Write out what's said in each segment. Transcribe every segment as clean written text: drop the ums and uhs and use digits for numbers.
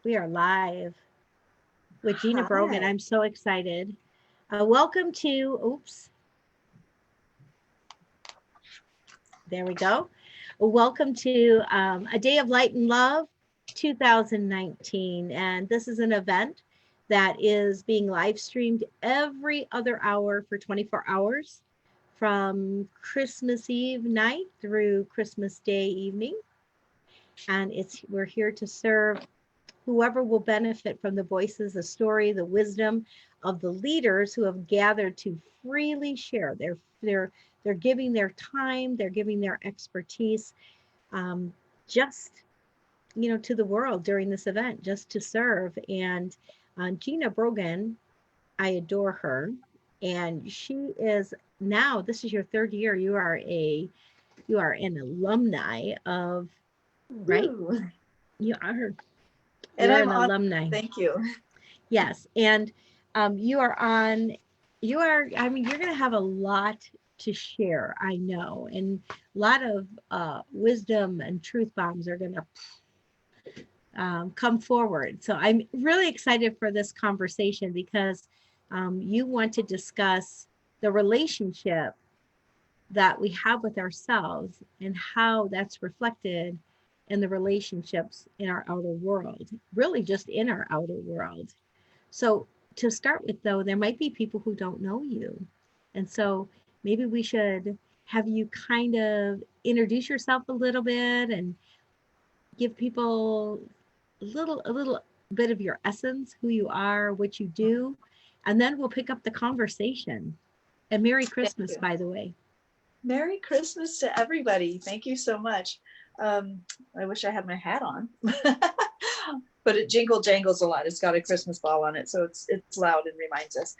We are live with Gina Brogan. Hi. I'm so excited. Welcome to, oops, there we go. Welcome to A Day of Light and Love 2019. And this is an event that is being live streamed every other hour for 24 hours from Christmas Eve night through Christmas Day evening. And we're here to serve whoever will benefit from the voices, the story, the wisdom of the leaders who have gathered to freely share. They're giving their time, they're giving their expertise, um, just to the world during this event, just to serve. And Gina Brogan, I adore her, and she is now. This is your third year. You are an alumni of, right? Woo. You are. And You're I'm an on. alumni. Thank you. Yes, and you are on. You are. I mean, you're going to have a lot to share. I know, and a lot of wisdom and truth bombs are going to come forward. So I'm really excited for this conversation because you want to discuss the relationship that we have with ourselves and how that's reflected in the relationships in our outer world, really just in our outer world. So to start with, though, there might be people who don't know you. And so maybe we should have you kind of introduce yourself a little bit and give people a little bit of your essence, who you are, what you do, and then we'll pick up the conversation. And Merry Thank Christmas, you. by the way. Merry Christmas to everybody. Thank you so much. I wish I had my hat on, but it jingle jangles a lot. It's got a Christmas ball on it, so it's loud and reminds us.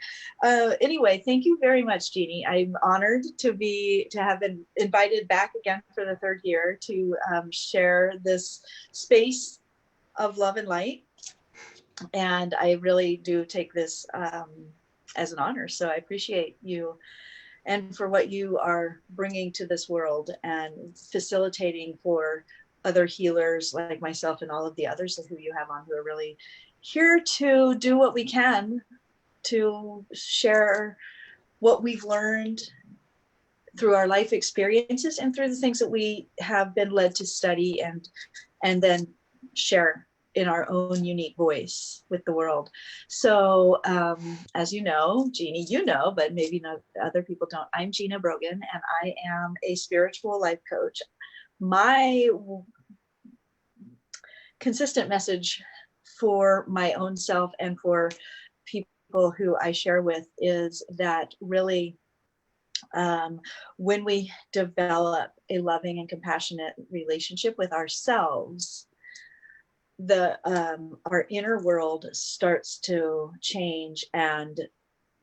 Anyway, thank you very much, Jeannie. I'm honored to have been invited back again for the third year to share this space of love and light. And I really do take this as an honor. So I appreciate you and for what you are bringing to this world and facilitating for other healers like myself and all of the others who you have on, who are really here to do what we can to share what we've learned through our life experiences and through the things that we have been led to study and then share in our own unique voice with the world. So as you know, Jeannie, but maybe not, other people don't. I'm Gina Brogan, and I am a spiritual life coach. My consistent message for my own self and for people who I share with is that really when we develop a loving and compassionate relationship with ourselves, our inner world starts to change and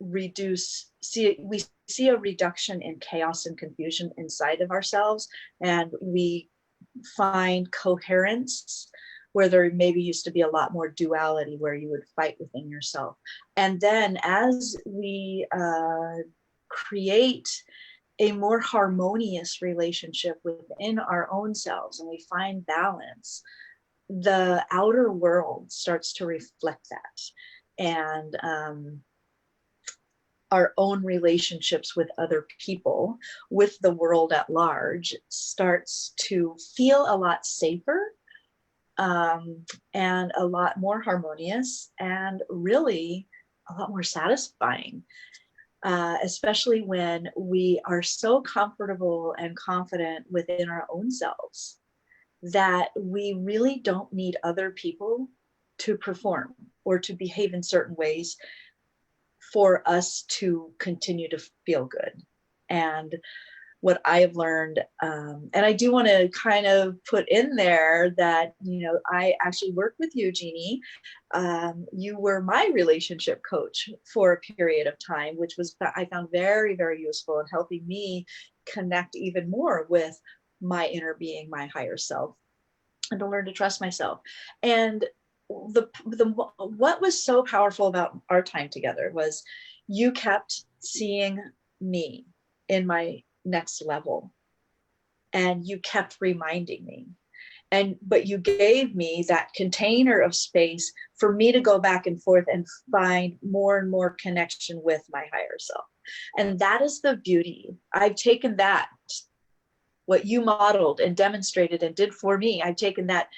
reduce. We see a reduction in chaos and confusion inside of ourselves, and we find coherence where there maybe used to be a lot more duality, where you would fight within yourself. And then as we create a more harmonious relationship within our own selves and we find balance, the outer world starts to reflect that. And our own relationships with other people, with the world at large, starts to feel a lot safer and a lot more harmonious and really a lot more satisfying. Especially when we are so comfortable and confident within our own selves that we really don't need other people to perform or to behave in certain ways for us to continue to feel good. And what I have learned, and I do want to kind of put in there that, I actually worked with you, Jeannie. You were my relationship coach for a period of time, which I found very, very useful in helping me connect even more with my inner being, my higher self, and to learn to trust myself. And what was so powerful about our time together was you kept seeing me in my next level, and you kept reminding me. But you gave me that container of space for me to go back and forth and find more and more connection with my higher self. And that is the beauty. I've taken that, what you modeled and demonstrated and did for me, I've taken that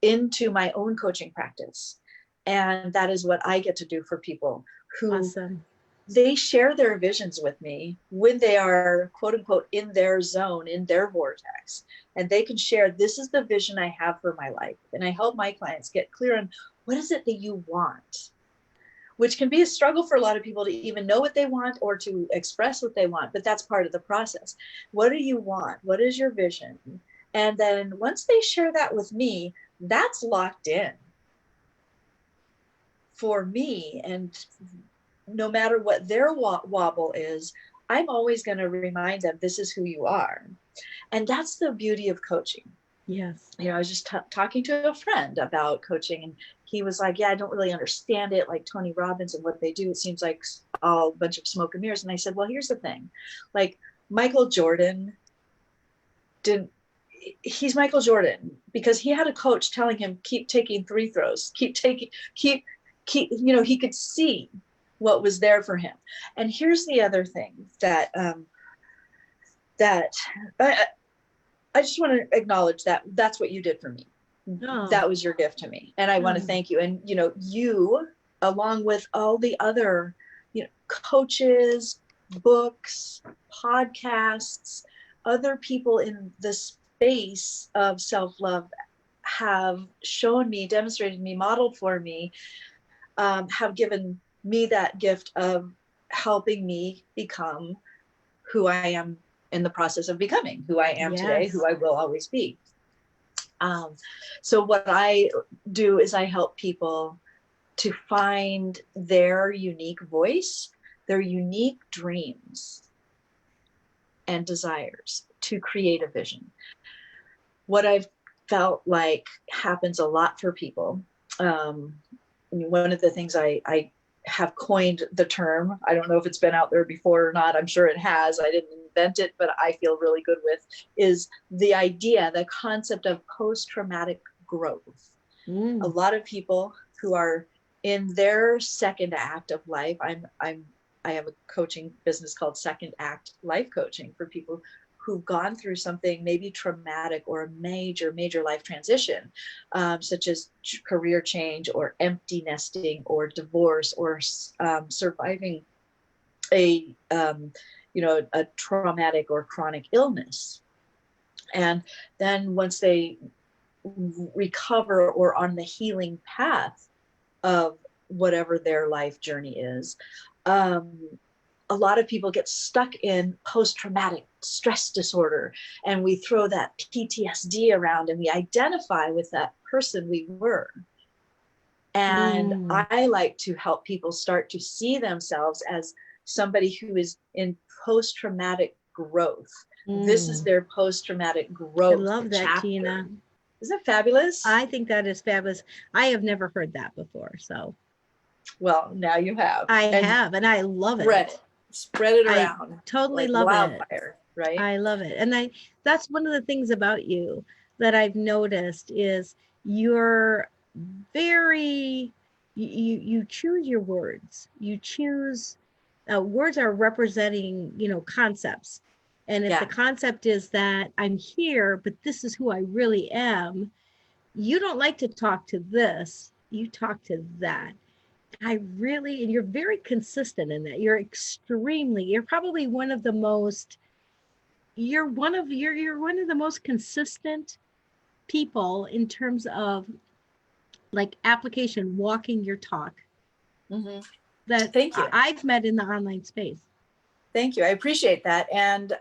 into my own coaching practice. And that is what I get to do for people who Awesome. They share their visions with me when they are, quote unquote, in their zone, in their vortex. And they can share, this is the vision I have for my life. And I help my clients get clear on what is it that you want, which can be a struggle for a lot of people to even know what they want or to express what they want. But that's part of the process. What do you want? What is your vision? And then once they share that with me, that's locked in for me. And no matter what their wobble is, I'm always going to remind them, this is who you are. And that's the beauty of coaching. Yes. You know, I was just talking to a friend about coaching, and he was like, yeah, I don't really understand it, like Tony Robbins and what they do. It seems like a bunch of smoke and mirrors. And I said, well, here's the thing. Like Michael Jordan he's Michael Jordan because he had a coach telling him, keep taking free throws, keep, you know, he could see what was there for him. And here's the other thing that I just want to acknowledge that that's what you did for me. Oh. That was your gift to me. And I want to thank you. And, you know, you, along with all the other, you know, coaches, books, podcasts, other people in the space of self-love have shown me, demonstrated me, modeled for me, have given me that gift of helping me become who I am in the process of becoming, who I am today, who I will always be. So what I do is I help people to find their unique voice, their unique dreams and desires to create a vision. What I've felt like happens a lot for people. One of the things I have coined the term, I don't know if it's been out there before or not, I'm sure it has, I didn't invent it, but I feel really good with, is the idea, the concept of post-traumatic growth. A lot of people who are in their second act of life, I have a coaching business called Second Act Life Coaching for people who've gone through something maybe traumatic or a major life transition, such as career change or empty nesting or divorce or surviving a traumatic or chronic illness. And then once they recover or on the healing path of whatever their life journey is, a lot of people get stuck in post-traumatic stress disorder, and we throw that PTSD around and we identify with that person we were. And I like to help people start to see themselves as somebody who is in post-traumatic growth. This is their post-traumatic growth. I love that, chapter. Gina. Isn't it fabulous? I think that is fabulous. I have never heard that before. So, well, now you have. I have, and I love it. Spread it around. I totally like love wildfire, it. Right? I love it. And that's one of the things about you that I've noticed is you're very, you choose your words. You choose, words are representing, concepts. And if the concept is that I'm here, but this is who I really am, you don't like to talk to this, you talk to that. And you're very consistent in that. You're probably one of the most, you're one of the most consistent people in terms of like application, walking your talk. That Thank you. I've met in the online space. Thank you. I appreciate that. And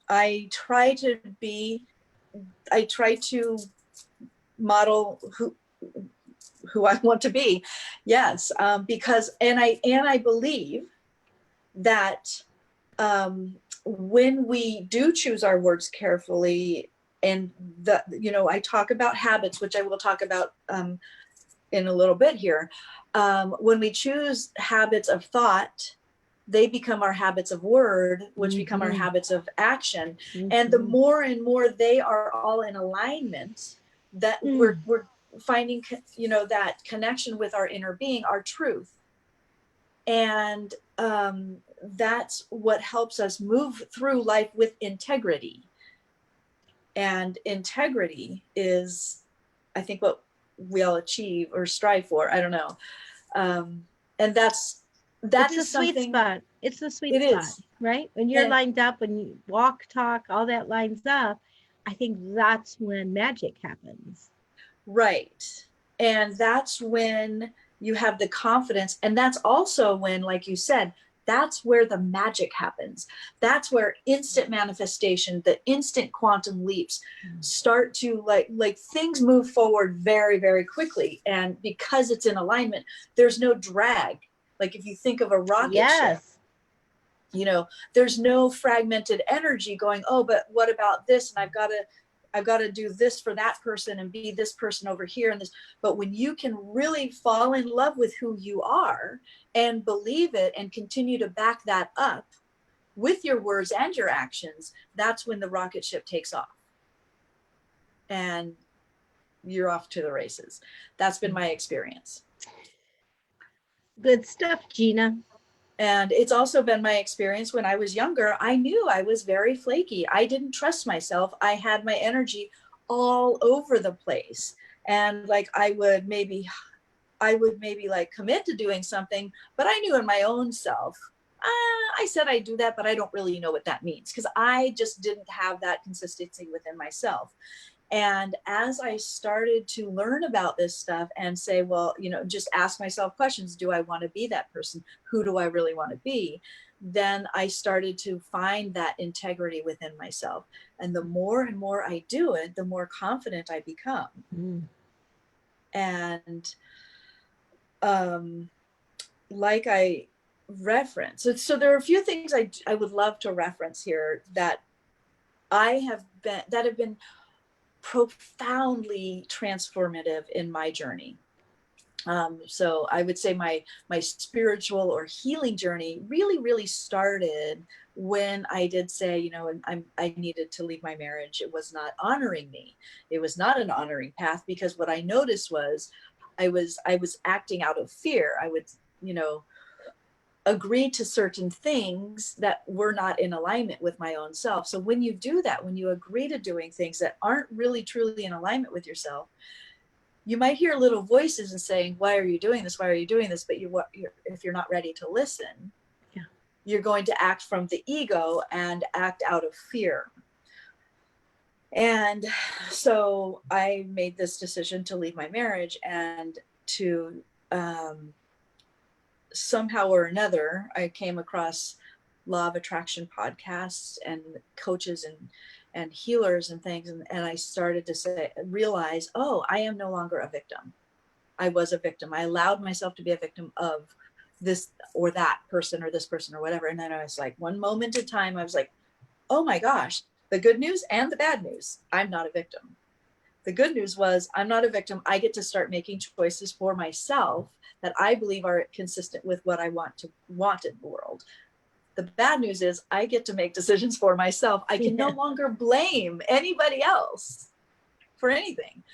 I try to model who I want to be. Yes. Because, and I believe that when we do choose our words carefully, and I talk about habits, which I will talk about in a little bit here. When we choose habits of thought, they become our habits of word, which become our habits of action. And the more and more they are all in alignment that we're finding, you know, that connection with our inner being, our truth. And that's what helps us move through life with integrity. And integrity is, I think, what we all achieve or strive for. I don't know. And that It's the is sweet something. spot. It's the sweet It spot, is. right? When you're And lined up, when you walk, talk, all that lines up, I think that's when magic happens. right. And that's when you have the confidence. And that's also when, like you said, that's where the magic happens. That's where instant manifestation, the instant quantum leaps start to like things move forward very, very quickly. And because it's in alignment, there's no drag. Like if you think of a rocket ship, Yes. you know, there's no fragmented energy going, oh, but what about this? And I've got to do this for that person and be this person over here and this. But when you can really fall in love with who you are and believe it and continue to back that up with your words and your actions, that's when the rocket ship takes off and you're off to the races. That's been my experience. Good stuff, Gina. And it's also been my experience when I was younger. I knew I was very flaky. I didn't trust myself. I had my energy all over the place. And like I would maybe like commit to doing something, but I knew in my own self, I said I do that, but I don't really know what that means because I just didn't have that consistency within myself. And as I started to learn about this stuff and say, well, you know, just ask myself questions. Do I want to be that person? Who do I really want to be? Then I started to find that integrity within myself. And the more and more I do it, the more confident I become. And like I reference, so there are a few things I would love to reference here that have been profoundly transformative in my journey. So I would say my spiritual or healing journey really started when I did say, you know, I needed to leave my marriage. It was not honoring me. It was not an honoring path because what I noticed was I was acting out of fear. I would, you know, agree to certain things that were not in alignment with my own self. So when you do that, when you agree to doing things that aren't really truly in alignment with yourself, you might hear little voices and saying, why are you doing this? Why are you doing this? But if you're not ready to listen, you're going to act from the ego and act out of fear. And so I made this decision to leave my marriage and to, somehow or another, I came across law of attraction podcasts and coaches and healers and things. And I started to realize, oh, I am no longer a victim. I was a victim. I allowed myself to be a victim of this or that person or this person or whatever. And then I was like, one moment at a time, I was like, oh my gosh, the good news and the bad news, I'm not a victim. The good news was I'm not a victim. I get to start making choices for myself that I believe are consistent with what I want in the world. The bad news is I get to make decisions for myself. I can no longer blame anybody else for anything.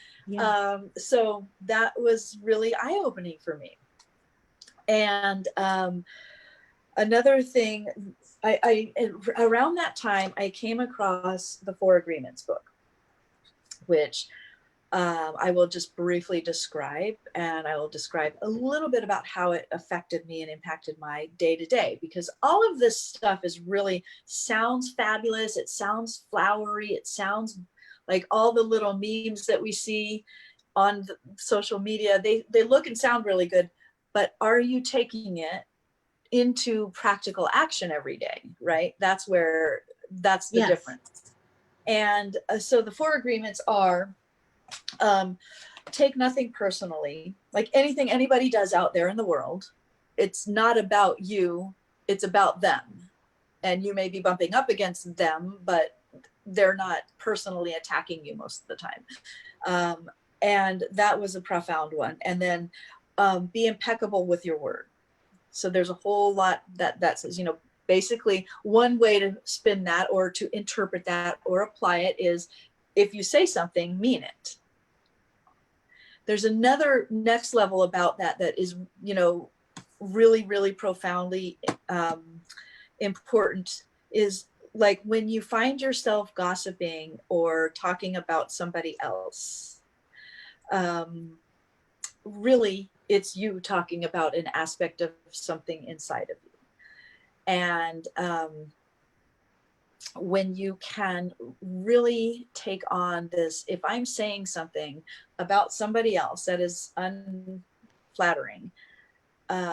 So that was really eye-opening for me. And another thing, I around that time, I came across the 4 Agreements book, which I will just briefly describe, and I will describe a little bit about how it affected me and impacted my day-to-day, because all of this stuff sounds fabulous. It sounds flowery. It sounds like all the little memes that we see on the social media. They look and sound really good, but are you taking it into practical action every day, right? That's the difference. And so the 4 agreements are, take nothing personally. Like anything anybody does out there in the world, it's not about you, it's about them. And you may be bumping up against them, but they're not personally attacking you most of the time. And that was a profound one. And then be impeccable with your word. So there's a whole lot that says, you know, basically one way to spin that or to interpret that or apply it is, if you say something, mean it. There's another next level about that is, you know, really, really profoundly important, is like when you find yourself gossiping or talking about somebody else, really it's you talking about an aspect of something inside of you. And when you can really take on this, if I'm saying something about somebody else that is unflattering,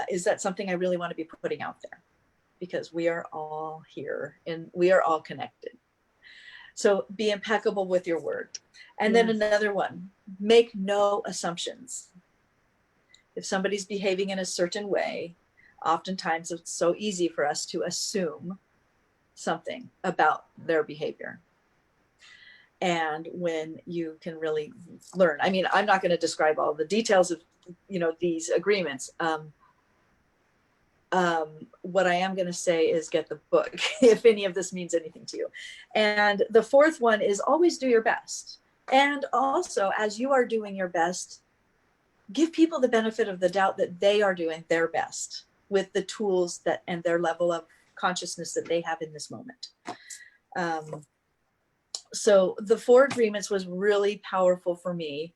is that something I really want to be putting out there? Because we are all here and we are all connected. So be impeccable with your word. And then another one, make no assumptions. If somebody's behaving in a certain way, oftentimes it's so easy for us to assume something about their behavior. And when you can really learn, I mean, I'm not going to describe all the details of, you know, these agreements. What I am going to say is get the book, if any of this means anything to you. And the fourth one is always do your best. And also, as you are doing your best, give people the benefit of the doubt that they are doing their best with the tools that and their level of consciousness that they have in this moment. So the 4 agreements was really powerful for me,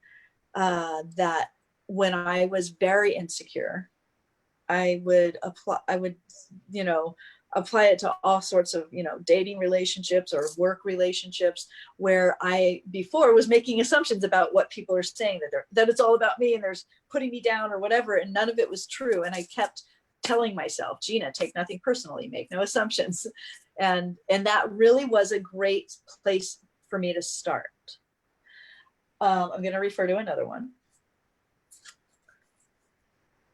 that when I was very insecure, I would apply it to all sorts of, you know, dating relationships or work relationships where I before was making assumptions about what people are saying, that it's all about me and there's putting me down or whatever. And none of it was true. And I kept telling myself, Gina, take nothing personally, make no assumptions. And that really was a great place for me to start. I'm going to refer to another one.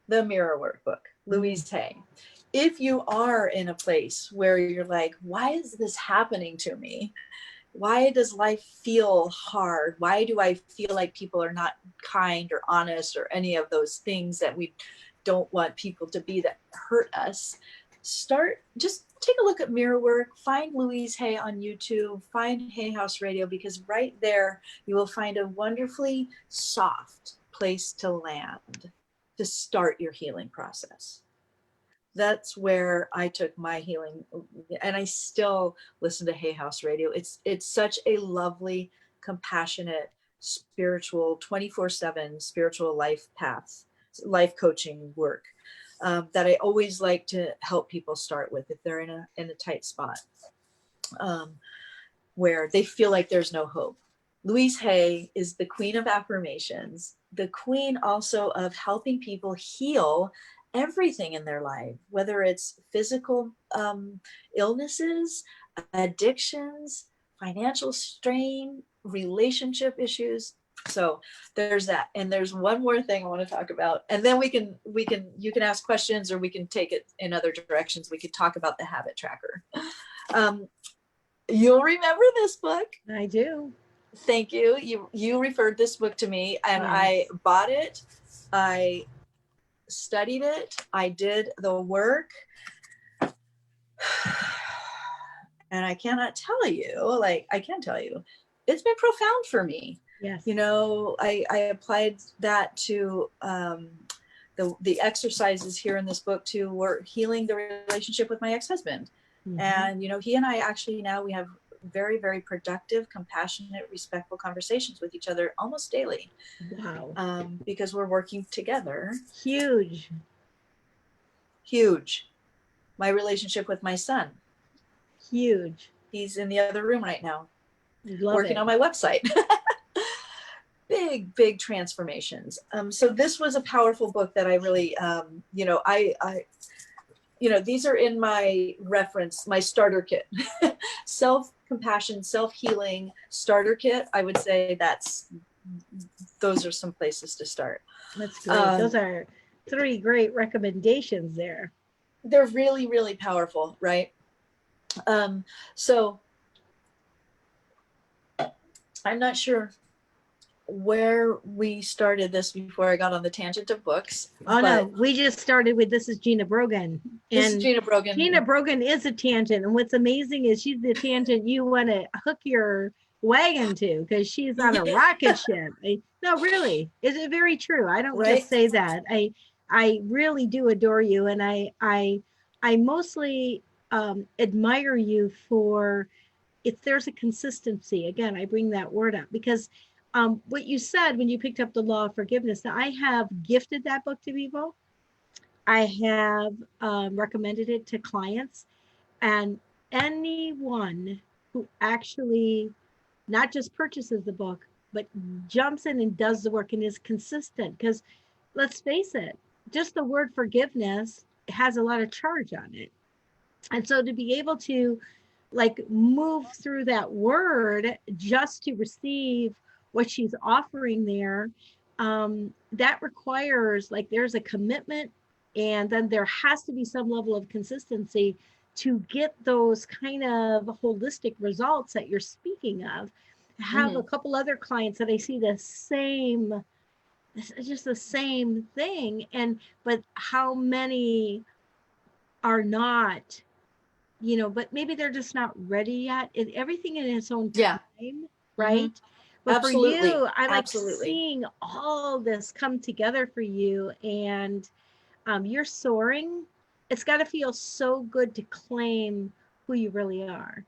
The Mirror Workbook, Louise Hay. If you are in a place where you're like, why is this happening to me? Why does life feel hard? Why do I feel like people are not kind or honest or any of those things that we don't want people to be that hurt us? Just take a look at Mirror Work, find Louise Hay on YouTube, find Hay House Radio, because right there you will find a wonderfully soft place to land to start your healing process. That's where I took my healing, and I still listen to Hay House Radio. It's such a lovely, compassionate, spiritual, 24/7 spiritual life path, life coaching work that I always like to help people start with if they're in a tight spot where they feel like there's no hope. Louise Hay is the queen of affirmations, the queen also of helping people heal everything in their life, whether it's physical illnesses, addictions, financial strain, relationship issues. So there's that. And there's one more thing I want to talk about. And then you can ask questions, or we can take it in other directions. We could talk about the habit tracker. You'll remember this book. I do. Thank you. You referred this book to me, and yes. I bought it. I studied it. I did the work. And I cannot tell you, I can tell you, it's been profound for me. Yes. You know, I applied that to the exercises here in this book to work healing the relationship with my ex-husband. Mm-hmm. And, you know, he and I actually now we have very, very productive, compassionate, respectful conversations with each other almost daily. Wow. Because we're working together. Huge. My relationship with my son. Huge. He's in the other room right now. Love working it. on my website. Big transformations. So this was a powerful book that I really, these are in my reference, my starter kit, self-compassion, self-healing starter kit. I would say those are some places to start. That's great. Those are 3 great recommendations there. They're really, really powerful, right? So I'm not sure where we started this before I got on the tangent of books. Oh, no, we just started with This is Gina Brogan. This is Gina Brogan. Gina Brogan is a tangent. And what's amazing is she's the tangent you want to hook your wagon to, because she's on a rocket ship. No, really, is it very true? I don't Right? just say that. I really do adore you, and I mostly admire you for, if there's a consistency. Again, I bring that word up because what you said when you picked up the law of forgiveness. Now, I have gifted that book to people. I have recommended it to clients, and anyone who actually not just purchases the book, but jumps in and does the work and is consistent. Because let's face it, just the word forgiveness has a lot of charge on it. And so to be able to like move through that word just to receive what she's offering there, that requires, like, there's a commitment, and then there has to be some level of consistency to get those kind of holistic results that you're speaking of. I have a couple other clients that I see the same, just the same thing, and but how many are not, but maybe they're just not ready yet. Everything in its own Yeah. time, Mm-hmm. right? But for Absolutely. you, I like Absolutely. seeing all this come together for you, and you're soaring. It's got to feel so good to claim who you really are.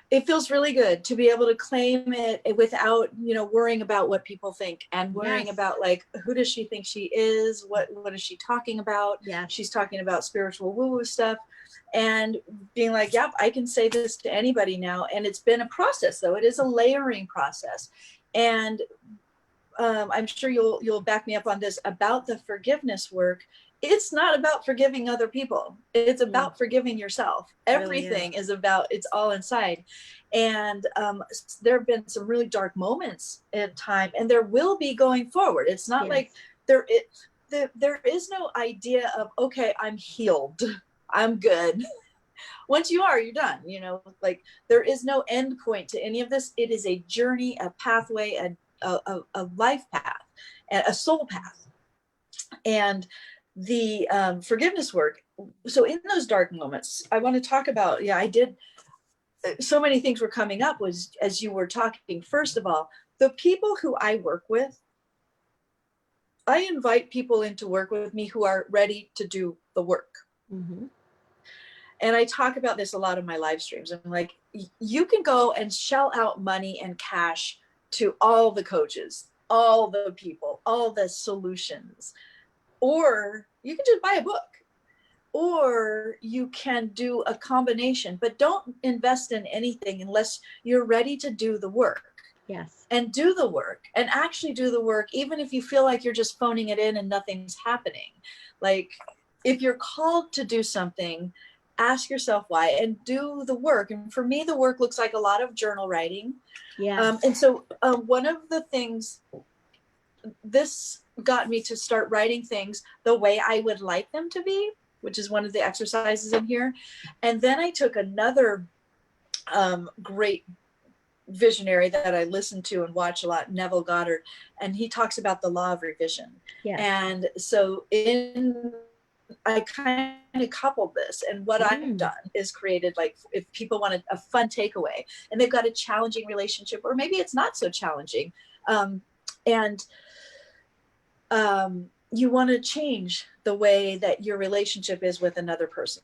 It feels really good to be able to claim it without, worrying about what people think, and worrying Yes. about, like, who does she think she is? What is she talking about? Yes. She's talking about spiritual woo-woo stuff, and being like, yep, I can say this to anybody now. And it's been a process, though. It is a layering process. And I'm sure you'll back me up on this about the forgiveness work. It's not about forgiving other people. It's about forgiving yourself. Everything is about, it's all inside. And there have been some really dark moments in time, and there will be going forward. It's not like there is no idea of, okay, I'm healed, I'm good. Once you are, you're done. Like, there is no end point to any of this. It is a journey, a pathway, a life path, a soul path. And the forgiveness work. So in those dark moments, I want to talk about, I did, so many things were coming up was, as you were talking. First of all, the people who I work with, I invite people in to work with me who are ready to do the work. Mm-hmm. And I talk about this a lot in my live streams. I'm like, you can go and shell out money and cash to all the coaches, all the people, all the solutions, or you can just buy a book, or you can do a combination, but don't invest in anything unless you're ready to do the work. Yes. And do the work, and actually do the work, even if you feel like you're just phoning it in and nothing's happening. Like, if you're called to do something, ask yourself why and do the work. And for me, the work looks like a lot of journal writing. Yeah. And so one of the things, this got me to start writing things the way I would like them to be, which is one of the exercises in here. And then I took another great visionary that I listen to and watch a lot, Neville Goddard, and he talks about the law of revision. Yes. And so I kind of coupled this, and what I've done is created, like, if people want a fun takeaway and they've got a challenging relationship, or maybe it's not so challenging, and you want to change the way that your relationship is with another person,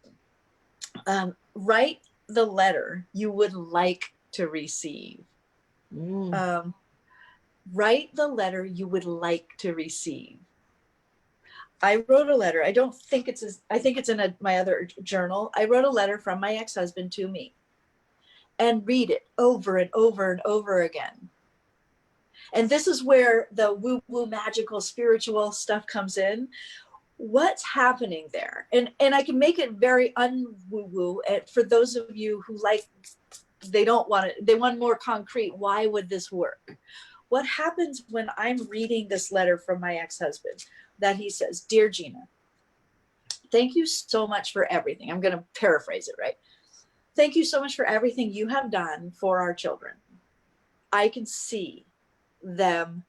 write the letter you would like to receive. Write the letter you would like to receive. I wrote a letter. I think it's in my other journal. I wrote a letter from my ex-husband to me, and read it over and over and over again. And this is where the woo-woo magical spiritual stuff comes in. What's happening there? And I can make it very un-woo-woo. And for those of you who they want more concrete, why would this work? What happens when I'm reading this letter from my ex-husband, that he says, "Dear Gina, thank you so much for everything." I'm going to paraphrase it, right? "Thank you so much for everything you have done for our children. I can see them.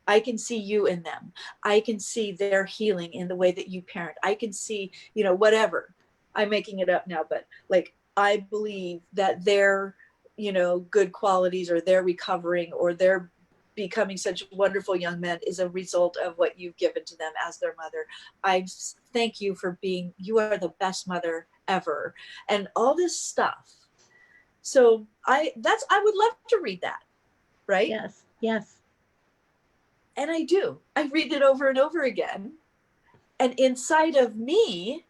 I can see you in them. I can see their healing in the way that you parent. I can see, whatever. I'm making it up now, but like, I believe that their you know, good qualities, or they're recovering, or they're becoming such wonderful young men, is a result of what you've given to them as their mother. I thank you for being, you are the best mother ever, and all this stuff. So I would love to read that, right? Yes, yes. And I do. I read it over and over again. And inside of me,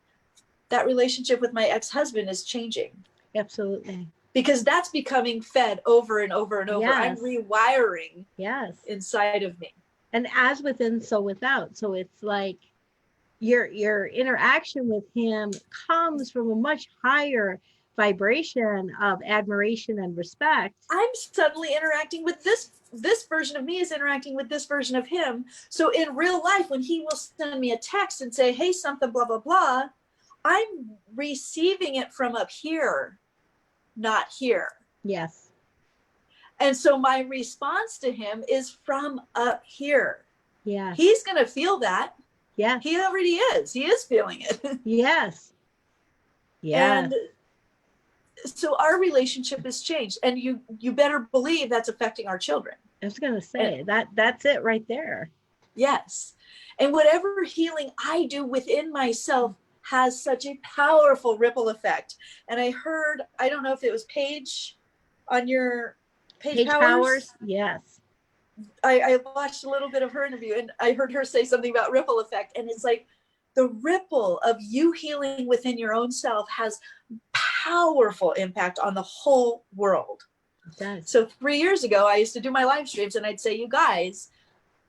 that relationship with my ex-husband is changing. Absolutely. Because that's becoming fed over and over and over. Yes. I'm rewiring yes. inside of me. And as within, so without. So it's like your interaction with him comes from a much higher vibration of admiration and respect. I'm suddenly interacting with this version of me is interacting with this version of him. So in real life, when he will send me a text and say, hey, something, blah, blah, blah, I'm receiving it from up here, not here. Yes. And so my response to him is from up here. Yeah. He's going to feel that. Yeah. He already is. He is feeling it. Yes. Yeah. And so our relationship has changed, and you better believe that's affecting our children. I was going to say that's it right there. Yes. And whatever healing I do within myself has such a powerful ripple effect. And I heard, I don't know if it was Paige on your Paige Powers. Yes. I watched a little bit of her interview, and I heard her say something about ripple effect. And it's like the ripple of you healing within your own self has powerful impact on the whole world. It does. So 3 years ago, I used to do my live streams, and I'd say, you guys,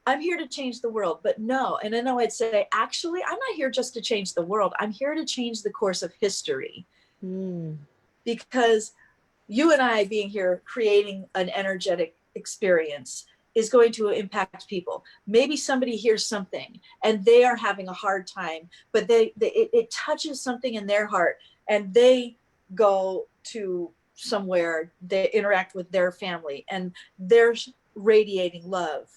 I'm here to change the world. But no, and then I'd say, actually, I'm not here just to change the world. I'm here to change the course of history. Because you and I being here, creating an energetic experience, is going to impact people. Maybe somebody hears something and they are having a hard time, but it touches something in their heart, and they go to somewhere, they interact with their family, and they're radiating love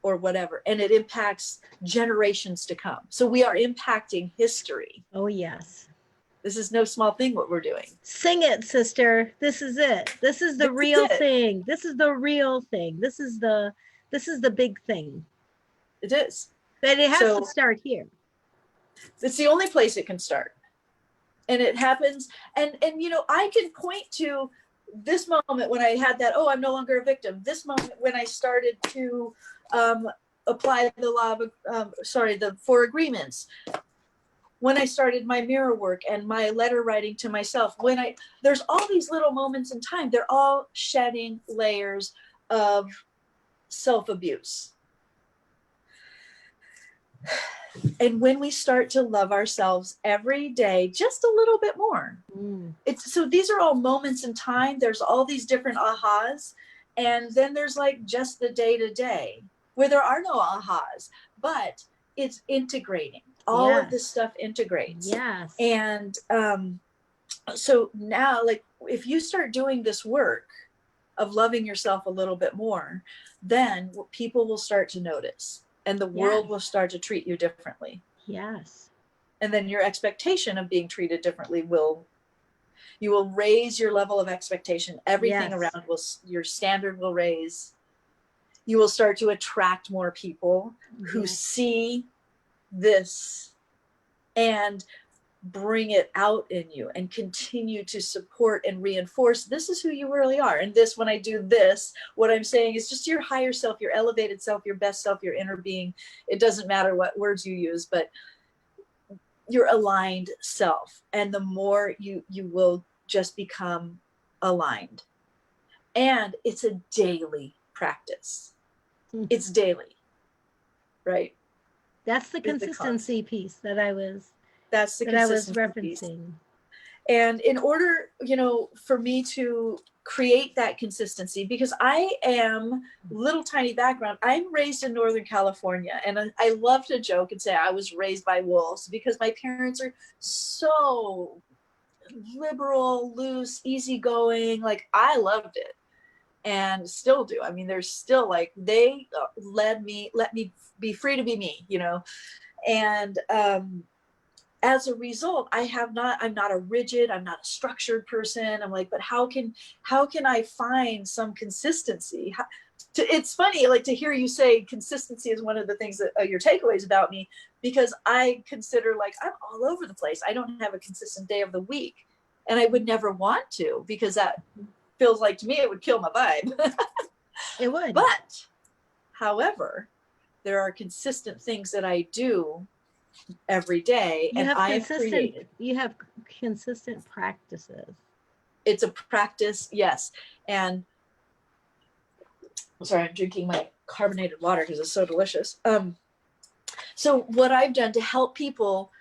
or whatever, and it impacts generations to come. So we are impacting history. Oh, yes. This is no small thing what we're doing. Sing it, sister. This is it. This is the real thing. This is the real thing. This is the big thing. It is. But it has to start here. It's the only place it can start. And it happens. And you know, I can point to this moment when I had that, oh, I'm no longer a victim. This moment when I started to apply the law of, the 4 agreements. When I started my mirror work and my letter writing to myself, there's all these little moments in time, they're all shedding layers of self-abuse. And when we start to love ourselves every day, just a little bit more, so these are all moments in time. There's all these different ahas. And then there's like just the day-to-day where there are no ahas, but it's integrating. All of this stuff integrates. Yes. And so now, like, if you start doing this work of loving yourself a little bit more, then people will start to notice, and the world will start to treat you differently. Yes. And then your expectation of being treated differently you will raise your level of expectation. Everything around your standard will raise. You will start to attract more people who see this and bring it out in you and continue to support and reinforce, this is who you really are. And this, when I do this, what I'm saying is just your higher self, your elevated self, your best self, your inner being. It doesn't matter what words you use, but your aligned self. And the more you will just become aligned. And it's a daily practice. It's daily, right? That's the consistency piece that I was referencing. And in order, for me to create that consistency, because I am little tiny background, I'm raised in Northern California, and I love to joke and say I was raised by wolves, because my parents are so liberal, loose, easygoing. Like, I loved it. And still do. I mean, there's still like, they let me be free to be me, and as a result, I'm not a rigid, I'm not a structured person. I'm like, but how can I find some consistency? It's funny, like, to hear you say consistency is one of the things that your takeaways about me, because I consider, like, I'm all over the place. I don't have a consistent day of the week, and I would never want to, because that feels like, to me, it would kill my vibe. It would. But however, there are consistent things that I do every day, and I have created. You have consistent practices. It's a practice, yes. And sorry, I'm drinking my carbonated water because it's so delicious. So what I've done to help people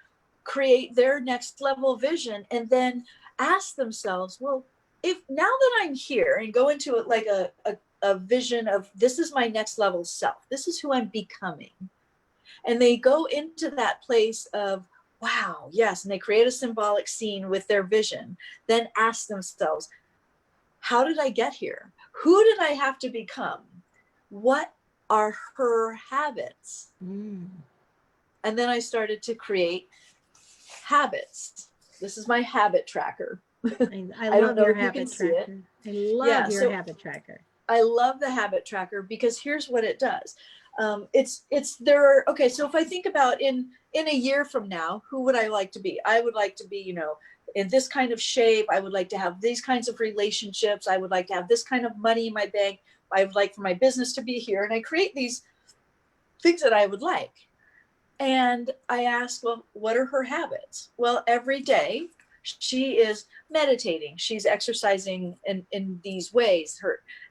create their next level vision, and then ask themselves, well, if now that I'm here, and go into it like a vision of, this is my next level self, this is who I'm becoming. And they go into that place of, wow, yes, and they create a symbolic scene with their vision, then ask themselves, how did I get here? Who did I have to become? What are her habits? And then I started to create habits. This is my habit tracker. I love your habit tracker. I love your habit tracker. I love the habit tracker, because here's what it does. It's there. Okay, so if I think about in a year from now, who would I like to be? I would like to be, in this kind of shape. I would like to have these kinds of relationships. I would like to have this kind of money in my bank. I would like for my business to be here. And I create these things that I would like. And I ask, well, what are her habits? Well, every day she is meditating. She's exercising in these ways.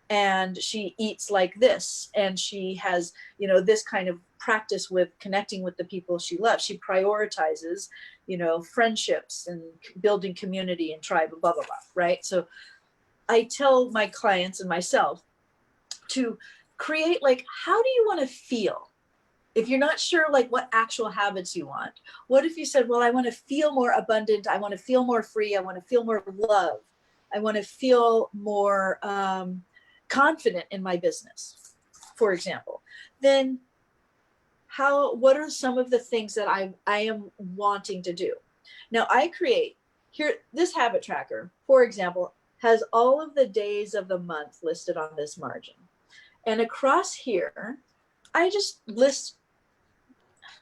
And she eats like this. And she has, this kind of practice with connecting with the people she loves. She prioritizes, friendships and building community and tribe, blah, blah, blah, right? So I tell my clients and myself to create, like, how do you want to feel? If you're not sure, like, what actual habits you want, what if you said, well, I want to feel more abundant. I want to feel more free. I want to feel more love. I want to feel more confident in my business, for example. Then what are some of the things that I am wanting to do? Now I create here, this habit tracker, for example, has all of the days of the month listed on this margin. And across here, I just list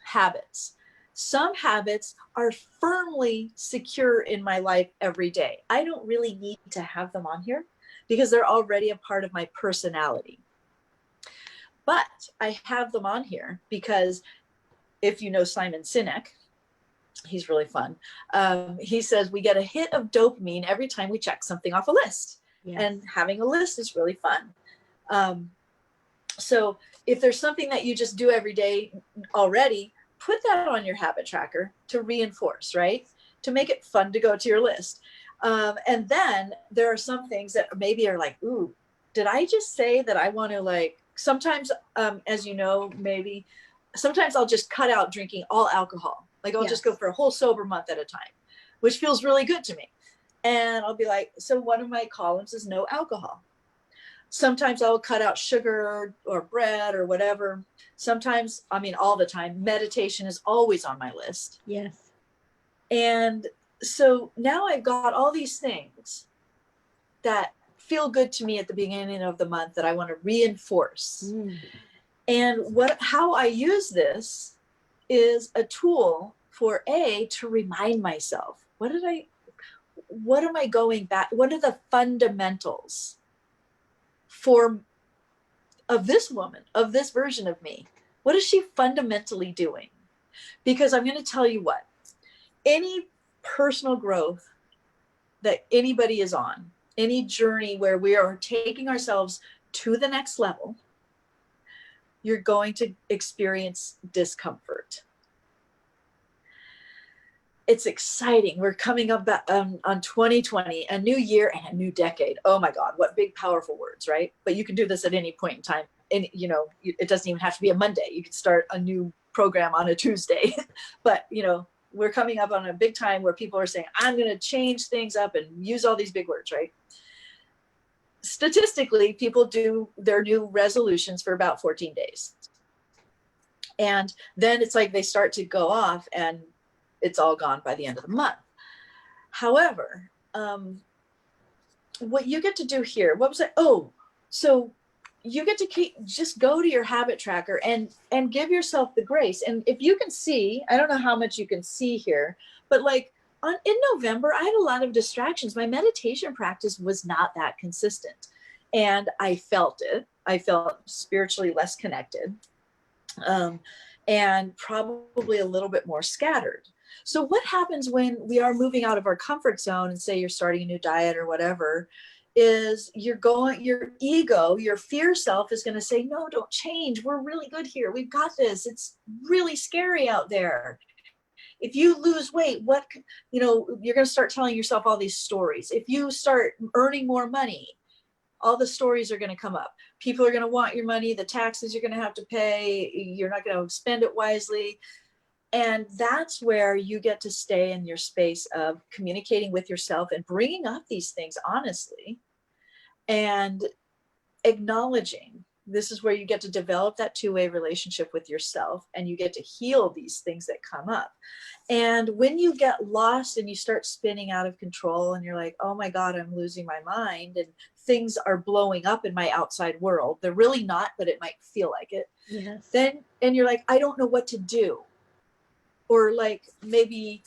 habits. Some habits are firmly secure in my life every day. I don't really need to have them on here because they're already a part of my personality. But I have them on here because, if you know Simon Sinek, he's really fun. He says we get a hit of dopamine every time we check something off a list. Yes. And having a list is really fun. So if there's something that you just do every day already, put that on your habit tracker to reinforce, right? To make it fun to go to your list. And then there are some things that maybe are like, ooh, did I just say that I want to, like, sometimes, as you know, maybe sometimes I'll just cut out drinking all alcohol. Like I'll just go for a whole sober month at a time, which feels really good to me. And I'll be like, so one of my columns is no alcohol. Sometimes I'll cut out sugar or bread or whatever. Sometimes, I mean, all the time, meditation is always on my list. Yes. And so now I've got all these things that feel good to me at the beginning of the month that I want to reinforce. And how I use this is a tool for to remind myself, what am I going back? What are the fundamentals of this woman, of this version of me? What is she fundamentally doing? Because I'm going to tell you what, any personal growth that anybody is on, any journey where we are taking ourselves to the next level, you're going to experience discomfort. It's exciting. We're coming up on 2020, a new year and a new decade. Oh my God, what big, powerful words, right? But you can do this at any point in time. And, it doesn't even have to be a Monday. You can start a new program on a Tuesday. But, we're coming up on a big time where people are saying, I'm going to change things up and use all these big words, right? Statistically, people do their new resolutions for about 14 days. And then it's like they start to go off and it's all gone by the end of the month. However, what you get to do here, what was it? Oh, so you get to just go to your habit tracker and give yourself the grace. And if you can see, I don't know how much you can see here, but like in November, I had a lot of distractions. My meditation practice was not that consistent, and I felt it. I felt spiritually less connected, and probably a little bit more scattered. So what happens when we are moving out of our comfort zone and say you're starting a new diet or whatever, is your ego, your fear self is going to say, no, don't change. We're really good here. We've got this. It's really scary out there. If you lose weight, you're going to start telling yourself all these stories. If you start earning more money, all the stories are going to come up. People are going to want your money, the taxes you're going to have to pay. You're not going to spend it wisely. And that's where you get to stay in your space of communicating with yourself and bringing up these things honestly and acknowledging. This is where you get to develop that two-way relationship with yourself, and you get to heal these things that come up. And when you get lost and you start spinning out of control and you're like, oh my God, I'm losing my mind and things are blowing up in my outside world. They're really not, but it might feel like it. Yes. And you're like, I don't know what to do. Or like maybe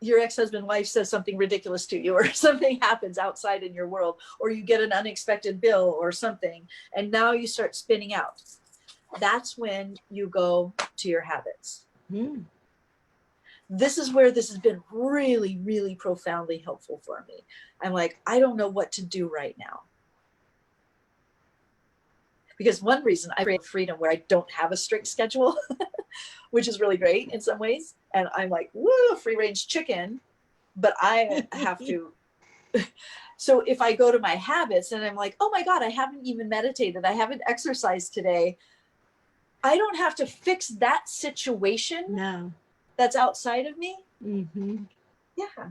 your ex-husband wife says something ridiculous to you, or something happens outside in your world, or you get an unexpected bill or something, and now you start spinning out. That's when you go to your habits. Mm. This is where this has been really, really profoundly helpful for me. I'm like, I don't know what to do right now. Because one reason I create freedom where I don't have a strict schedule, which is really great in some ways. And I'm like, woo, free range chicken, but I have to. So if I go to my habits and I'm like, oh my God, I haven't even meditated. I haven't exercised today. I don't have to fix that situation that's outside of me. Mm-hmm. Yeah.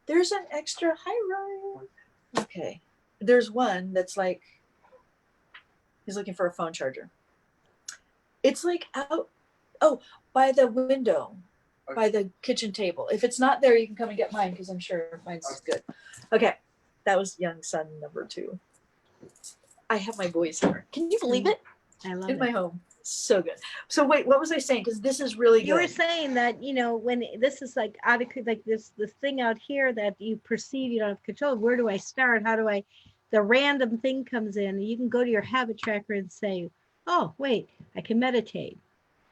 There's an extra, hi, Ryan. Okay. There's one that's like, he's looking for a phone charger. It's like out, by the window, by the kitchen table. If it's not there, you can come and get mine, because I'm sure mine's good. Okay. That was young son number 2. I have my boys here. Can you believe it? I love in my home. So good. So wait, what was I saying? Because this is really good. You were saying that, when this is like out of, like this thing out here that you perceive you don't have control of. Where do I start? How do I? The random thing comes in, and you can go to your habit tracker and say, oh, wait, I can meditate.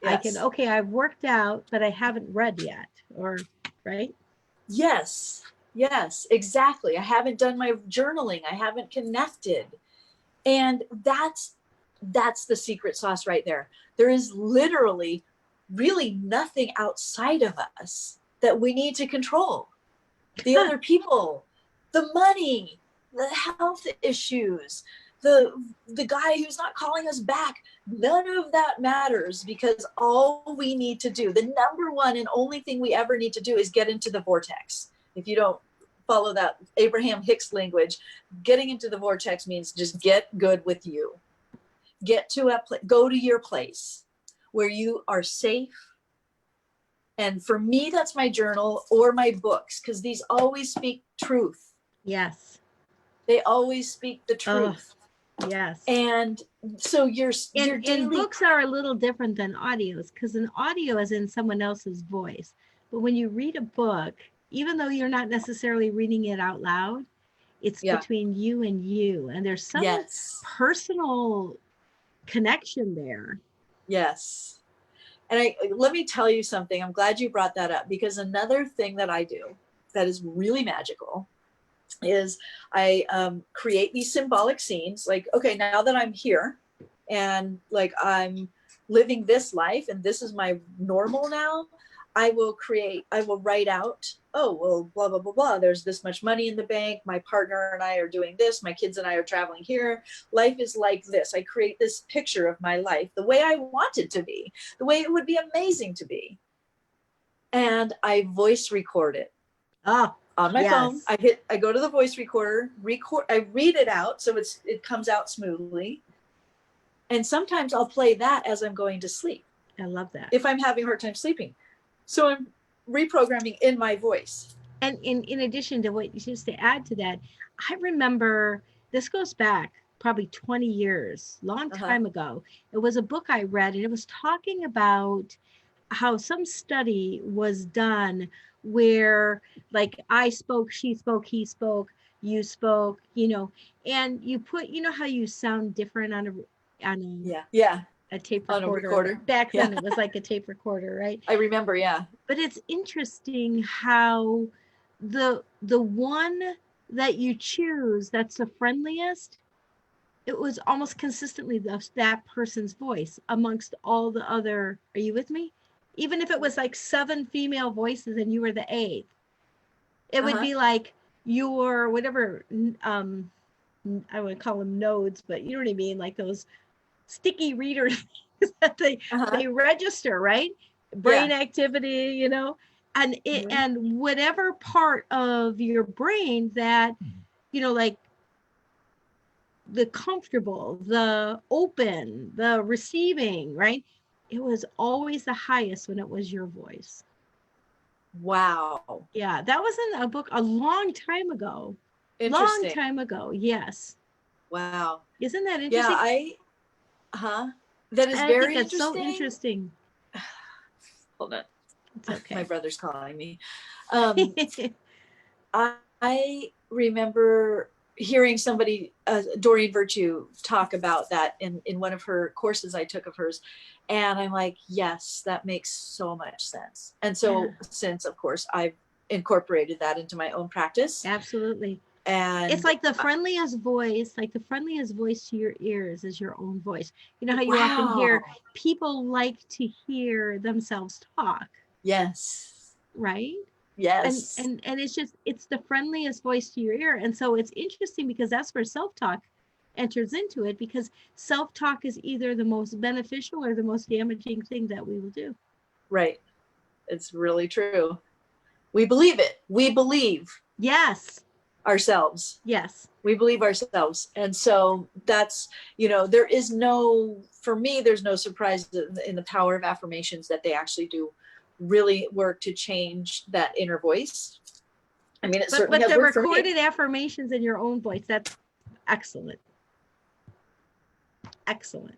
Yes. I've worked out, but I haven't read yet, or, right? Yes, exactly. I haven't done my journaling. I haven't connected. And that's the secret sauce right there. There is literally really nothing outside of us that we need to control. The other people, the money, the health issues, the guy who's not calling us back, none of that matters, because all we need to do, the number one and only thing we ever need to do, is get into the vortex. If you don't follow that Abraham Hicks language, getting into the vortex means just get good with you. Get to go to your place where you are safe. And for me, that's my journal or my books, because these always speak truth. Yes. They always speak the truth. Yes. And so your daily... And books are a little different than audios, because an audio is in someone else's voice. But when you read a book, even though you're not necessarily reading it out loud, it's between you and you. And there's some personal connection there. Yes. And let me tell you something. I'm glad you brought that up, because another thing that I do that is really magical is I create these symbolic scenes. Like, okay, now that I'm here and like I'm living this life and this is my normal now, I will write out, oh, well, blah, blah, blah, blah. There's this much money in the bank. My partner and I are doing this. My kids and I are traveling here. Life is like this. I create this picture of my life the way I want it to be, the way it would be amazing to be. And I voice record it. On my phone. I go to the voice recorder, I read it out so it comes out smoothly. And sometimes I'll play that as I'm going to sleep. I love that. If I'm having a hard time sleeping. So I'm reprogramming in my voice. And in addition to what, just to add to that, I remember, this goes back probably 20 years, long time ago. It was a book I read, and it was talking about how some study was done where, like, I spoke, she spoke, he spoke, you spoke, and you put, how you sound different on a tape On a recorder. recorder. Back then it was like a tape recorder, right? I remember, yeah. But it's interesting how the one that you choose that's the friendliest, it was almost consistently that person's voice amongst all the other. Are you with me? Even if it was like 7 female voices and you were the 8th, it would be like your whatever, I would call them nodes, but you know what I mean, like those sticky readers that they register, right? Brain activity, and it and whatever part of your brain that, like the comfortable, the open, the receiving, right? It was always the highest when it was your voice. Wow. Yeah, that was in a book a long time ago. Interesting. Long time ago, yes. Wow. Isn't that interesting? Yeah, that is very think that's interesting. so interesting. Hold on. It's okay. My brother's calling me. I remember hearing somebody, Doreen Virtue, talk about that in one of her courses I took of hers. And I'm like, yes, that makes so much sense. And so since, of course, I've incorporated that into my own practice. Absolutely. And it's like the friendliest voice, to your ears is your own voice. You know how you often hear people like to hear themselves talk. Yes. Right? Yes. And it's the friendliest voice to your ear. And so it's interesting because that's where self-talk enters into it, because self-talk is either the most beneficial or the most damaging thing that we will do. Right. It's really true. We believe it. We believe. Yes. Ourselves. Yes. We believe ourselves. And so that's, there's no surprise in the power of affirmations, that they actually do really work to change that inner voice. I mean, but the recorded affirmations in your own voice, that's excellent. Excellent.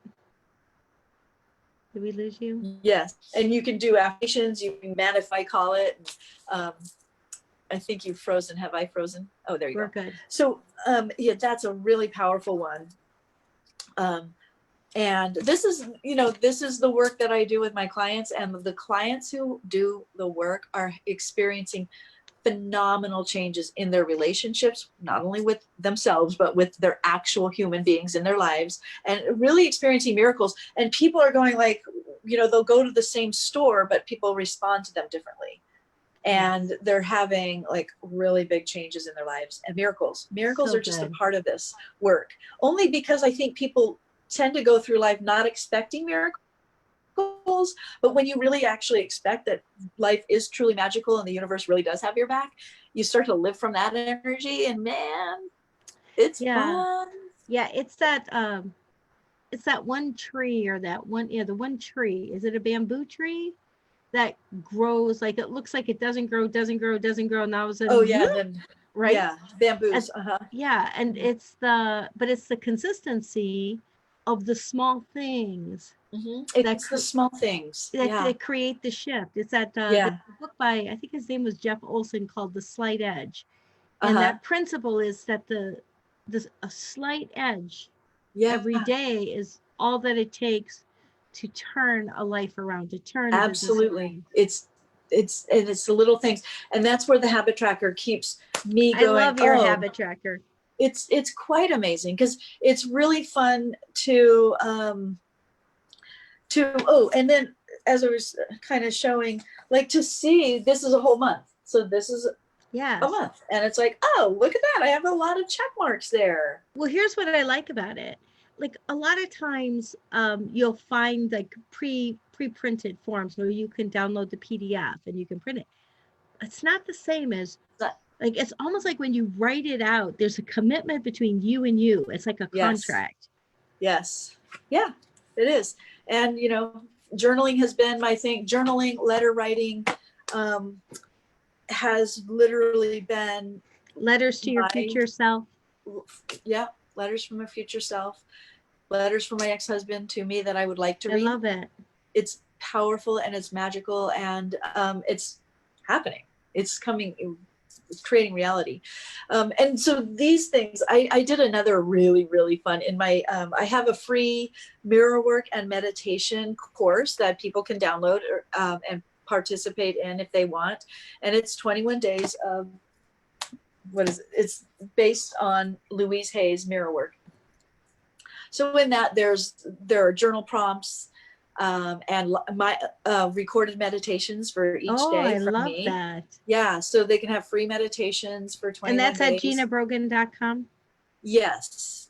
Did we lose you? Yes. And you can do affirmations, you can manify, call it. I think you've frozen. Have I frozen? Oh, there you go. We're good. So that's a really powerful one. And this is the work that I do with my clients, and the clients who do the work are experiencing phenomenal changes in their relationships, not only with themselves, but with their actual human beings in their lives, and really experiencing miracles. And people are going like, they'll go to the same store, but people respond to them differently. And they're having like really big changes in their lives, and miracles are just a part of this work, only because I think people tend to go through life not expecting miracles. But when you really actually expect that life is truly magical and the universe really does have your back, you start to live from that energy, and man, it's fun. Yeah, it's that one tree, or that one, the one tree. Is it a bamboo tree that grows, like it looks like it doesn't grow, and all of a sudden, right? Yeah, bamboos. Yeah, and it's the consistency of the small things. It's the small things that create the shift. It's that the book by, I think his name was Jeff Olson, called The Slight Edge. And that principle is that a slight edge every day is all that it takes to turn a life around, to turn absolutely. It's the little things, and that's where the habit tracker keeps me going. I love your habit tracker. It's quite amazing, because it's really fun to and then, as I was kind of showing, like, to see this is a whole month. So this is a month, and it's like, oh, look at that, I have a lot of check marks there. Well, here's what I like about it. Like, a lot of times you'll find like pre-printed forms where you can download the PDF and you can print it. It's not the same as, like, it's almost like when you write it out, there's a commitment between you and you. It's like a contract. Yes. Yeah, it is. And, journaling has been my thing. Journaling, letter writing, has literally been Letters to your future self. Yeah, letters from a future self, letters from my ex-husband to me that I would like to read. I love it. It's powerful and it's magical, and it's happening. It's coming. It's creating reality. And so these things, I did another really, really fun in my, I have a free mirror work and meditation course that people can download and participate in if they want. And it's 21 days of, it's based on Louise Hay's mirror work. So in that there are journal prompts, and my recorded meditations for each day. I love me. that. Yeah, so they can have free meditations for 21 days. And that's days. at JeanneBrogan.com? Yes.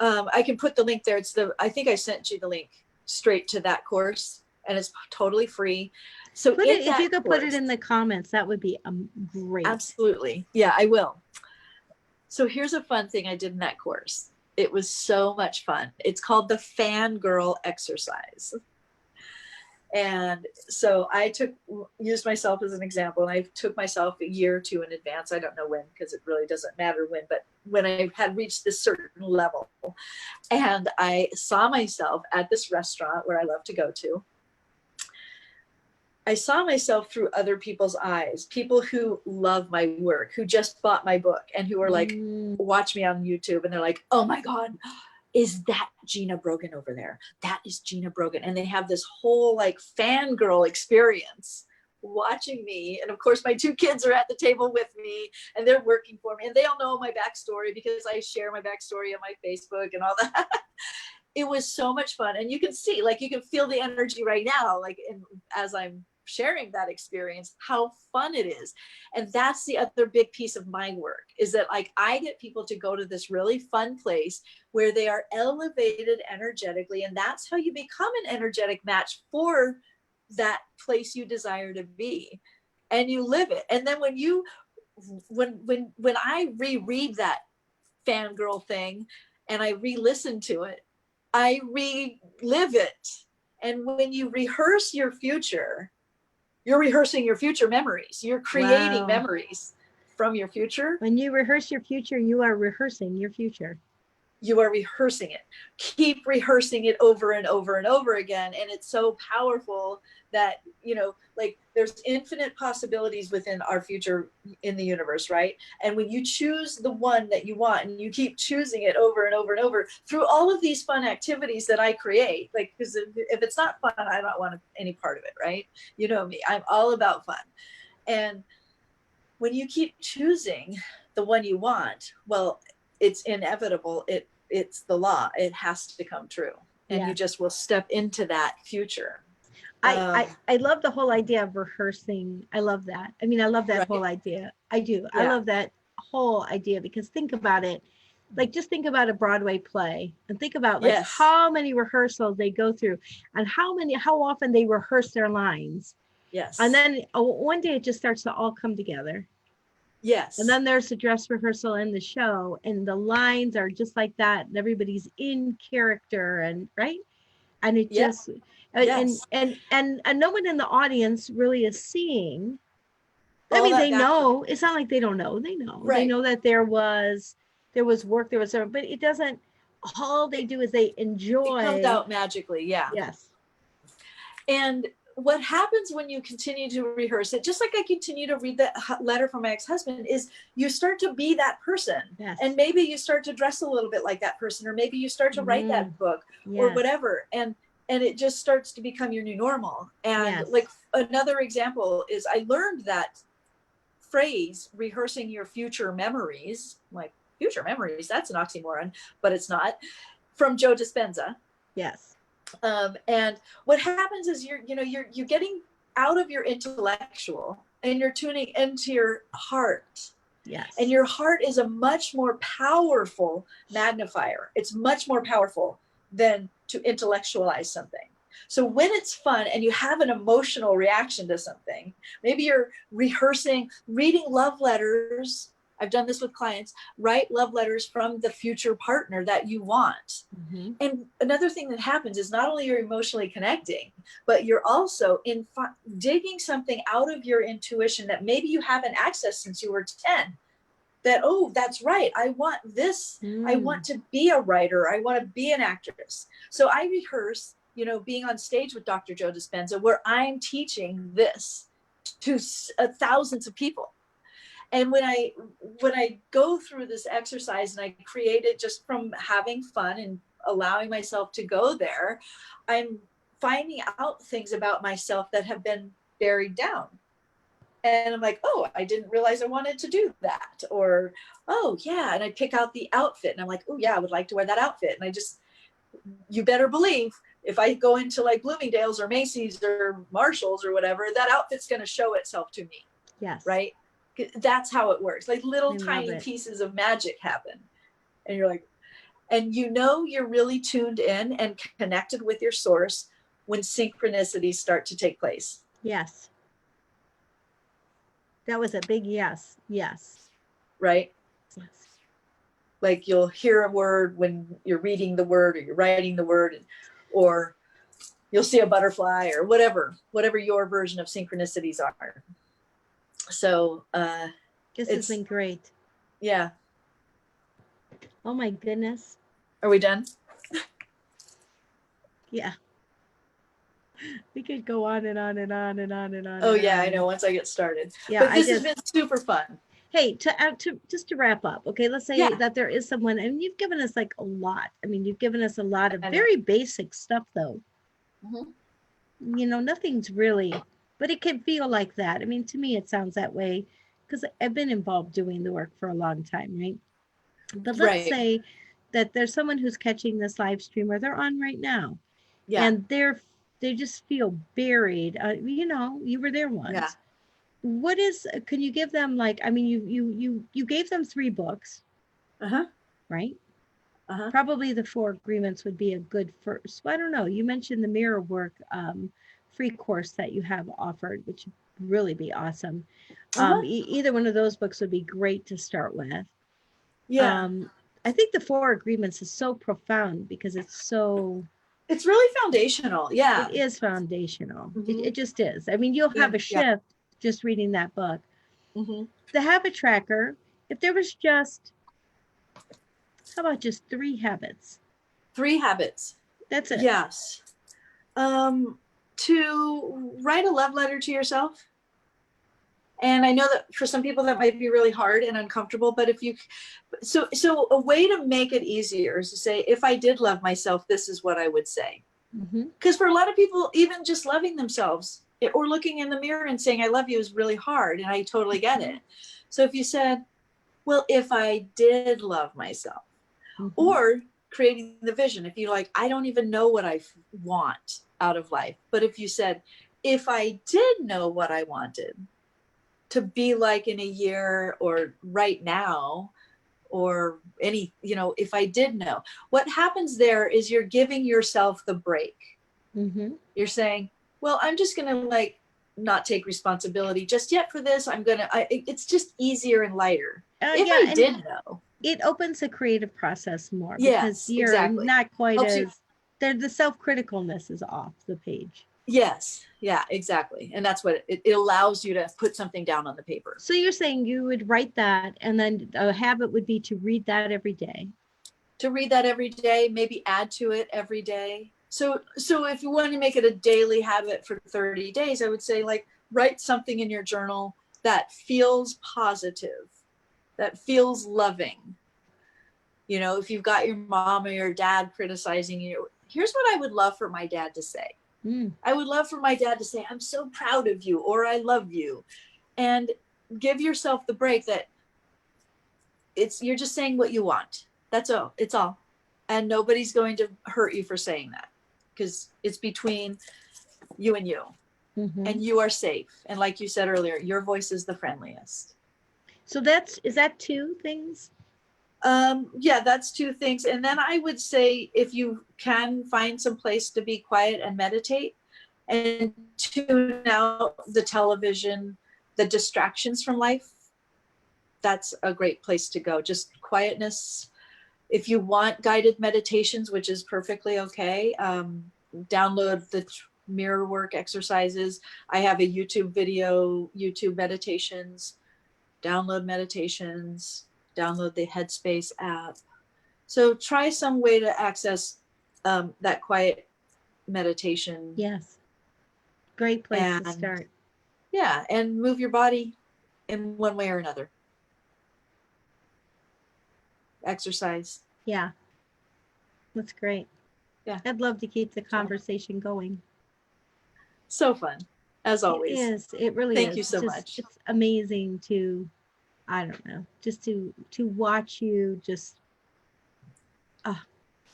I can put the link there. I think I sent you the link straight to that course, and it's totally free. So if you could put it in the comments, that would be great. Absolutely. Yeah, I will. So here's a fun thing I did in that course. It was so much fun. It's called the Fangirl Exercise. And so I used myself as an example, and I took myself a year or two in advance. I don't know when, because it really doesn't matter when, but when I had reached this certain level, and I saw myself at this restaurant where I love to go to. I saw myself through other people's eyes, people who love my work, who just bought my book, and who are like, watch me on YouTube, and they're like, oh my God, is that Gina Brogan over there? That is Gina Brogan. And they have this whole like fangirl experience watching me. And of course, my two kids are at the table with me, and they're working for me, and they all know my backstory because I share my backstory on my Facebook and all that. It was so much fun. And you can see, like, you can feel the energy right now, like as I'm sharing that experience, how fun it is. And that's the other big piece of my work, is that like I get people to go to this really fun place where they are elevated energetically, and that's how you become an energetic match for that place you desire to be, and you live it. And then when I reread that fangirl thing and I re-listen to it, I relive it. And when you rehearse your future, you're rehearsing your future memories. You're creating memories from your future. When you rehearse your future, you are rehearsing your future. You are rehearsing it. Keep rehearsing it over and over and over again. And it's so powerful that, like there's infinite possibilities within our future in the universe, right? And when you choose the one that you want, and you keep choosing it over and over and over through all of these fun activities that I create, like, because if it's not fun, I don't want any part of it, right? You know me, I'm all about fun. And when you keep choosing the one you want, well, it's inevitable. It's the law. It has to come true. And you just will step into that future. I love the whole idea of rehearsing. I love that. I mean, I love that whole idea. I do. Yeah. I love that whole idea, because think about it. Like, just think about a Broadway play, and think about like how many rehearsals they go through, and how often they rehearse their lines. Yes. And then one day it just starts to all come together. Yes. And then there's the dress rehearsal in the show, and the lines are just like that, and everybody's in character, and right. And it just, and no one in the audience really is seeing. I mean, they know. It's not like they don't know. They know. Right. They know that there was work, but it doesn't. All they do is they enjoy. It comes out magically. Yeah. Yes. And what happens when you continue to rehearse it, just like I continue to read that letter from my ex-husband, is you start to be that person. Yes. And maybe you start to dress a little bit like that person, or maybe you start to write that book or whatever. And it just starts to become your new normal. And like another example is, I learned that phrase, rehearsing your future memories, like future memories, that's an oxymoron, but it's not, from Joe Dispenza. Yes. And what happens is you're getting out of your intellectual, and you're tuning into your heart. Yes. And your heart is a much more powerful magnifier. It's much more powerful than to intellectualize something. So when it's fun and you have an emotional reaction to something, maybe you're rehearsing, reading love letters. I've done this with clients, write love letters from the future partner that you want. Mm-hmm. And another thing that happens is not only you're emotionally connecting, but you're also digging something out of your intuition that maybe you haven't accessed since you were 10. That, oh, that's right, I want this. I want to be a writer. I want to be an actress. So I rehearse, you know, being on stage with Dr. Joe Dispenza, where I'm teaching this to thousands of people. And when I go through this exercise and I create it just from having fun and allowing myself to go there, I'm finding out things about myself that have been buried down. And I'm like, oh, I didn't realize I wanted to do that. Or, oh, yeah. And I pick out the outfit and I'm like, oh, yeah, I would like to wear that outfit. And you better believe if I go into like Bloomingdale's or Macy's or Marshall's or whatever, that outfit's going to show itself to me. Yes. Right. That's how it works. Like little tiny pieces of magic happen. And you're like, and you know, you're really tuned in and connected with your source when synchronicities start to take place. Yes. That was a big yes. Yes. Right? Yes. Like you'll hear a word when you're reading the word or you're writing the word, or you'll see a butterfly or whatever your version of synchronicities are. So this has been great. Yeah. Oh my goodness. Are we done? Yeah. We could go on and on and on and on and on. Oh yeah, I know. Once I get started. Yeah, but this has been super fun. Hey, to just to wrap up, okay, let's say that there is someone, and you've given us like a lot. I mean, you've given us a lot of very basic stuff, though. Mm-hmm. You know, nothing's really, but it can feel like that. I mean, to me, it sounds that way because I've been involved doing the work for a long time, right? But let's say that there's someone who's catching this live stream or they're on right now, and they just feel buried. You know, you were there once. Yeah. What is, can you give them like, I mean, you gave them 3 books, right? Probably the 4 agreements would be a good first. Well, I don't know. You mentioned the Mirror Work free course that you have offered, which would really be awesome. Either one of those books would be great to start with. Yeah. I think the 4 agreements is so profound because it's really foundational. Yeah. It is foundational. Mm-hmm. It just is. I mean, you'll have a shift just reading that book. Mm-hmm. The habit tracker, if there was just, how about just 3 habits? 3 habits. That's it. Yes. To write a love letter to yourself. And I know that for some people that might be really hard and uncomfortable, but so a way to make it easier is to say, if I did love myself, this is what I would say. Because for a lot of people, even just loving themselves or looking in the mirror and saying, I love you is really hard. And I totally get it. So if you said, well, if I did love myself, or creating the vision, if you're like, I don't even know what I want out of life. But if you said, if I did know what I wanted to be like in a year or right now, or any, you know, if I did know, what happens there is you're giving yourself the break. You're saying, well, I'm just going to like not take responsibility just yet for this. It's just easier and lighter. If I did know. It opens the creative process more because you're not quite the self-criticalness is off the page. Yes. Yeah, exactly. And that's what it allows you to put something down on the paper. So you're saying you would write that, and then a habit would be to read that every day. To read that every day, maybe add to it every day. So if you want to make it a daily habit for 30 days, I would say like write something in your journal that feels positive, that feels loving. You know, if you've got your mom or your dad criticizing you, here's what I would love for my dad to say. I would love for my dad to say, I'm so proud of you, or I love you. And give yourself the break that you're just saying what you want. That's all. It's all. And nobody's going to hurt you for saying that because it's between you and you. And you are safe. And like you said earlier, your voice is the friendliest. So is that 2 things? Yeah, that's 2 things. And then I would say if you can find some place to be quiet and meditate and tune out the television, the distractions from life, that's a great place to go. Just quietness. If you want guided meditations, which is perfectly okay, download the mirror work exercises. I have a YouTube video, YouTube meditations, download meditations, download the Headspace app. So try some way to access that quiet meditation. Yes. Great place to start. Yeah, and move your body in one way or another. Exercise. Yeah. That's great. Yeah. I'd love to keep the conversation going. So fun, as always. It is. It really Thank is. you so much. It's amazing to, I don't know, just to watch you just,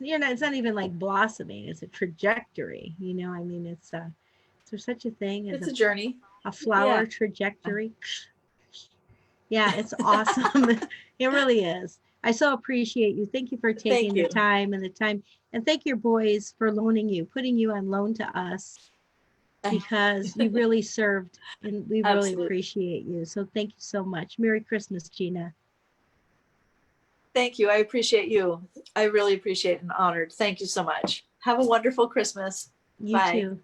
it's not even like blossoming. It's a trajectory. I mean, is there such a thing as it's a journey, a flower trajectory? Yeah, it's awesome. It really is. I so appreciate you. Thank you for taking the time, and thank your boys for putting you on loan to us, because you really served, and we really appreciate you. So thank you so much. Merry Christmas, Gina. Thank you. I appreciate you. I really appreciate and honored. Thank you so much. Have a wonderful Christmas. You too.